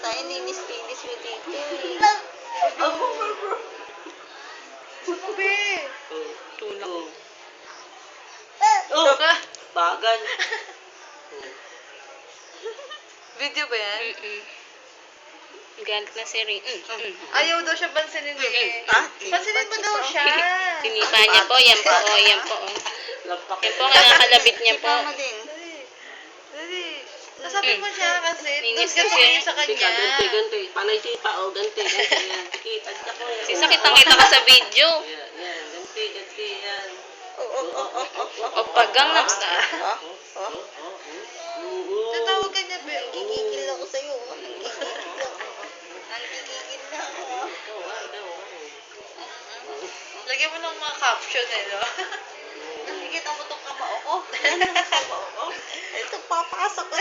tayo, linis-linis mo dito eh. Be! Tulog. Oh! Bagal. Video ba yan? Galit na si Ring. Ayaw daw siya pansinin eh. Ah, Pansinin mo daw siya. Tinipa niya po. Yan po. Oh, yan po. Oh. Lampak. Yan po kinakalabit niya po. Tipa mo din. Dali. Dali. Nasabit mo siya kasi doon Ninis ka na siya. tumingin sa Tika, kanya. ganti. Panay tipa, o, ganti. Yan. Tikit, adya ko yan. Sisakitang-kita ka sa video. Yan. Ganti, yan. O pagang napsa. Tatawag ka niya, Be. Gigigil ako sa'yo. Nagigigil ako. Nagigigil na ako. Lagyan mo ng mga caption eh, no? Nakikita mo itong kamao ko. Yan ang kamao ko. Ito, papasok ko.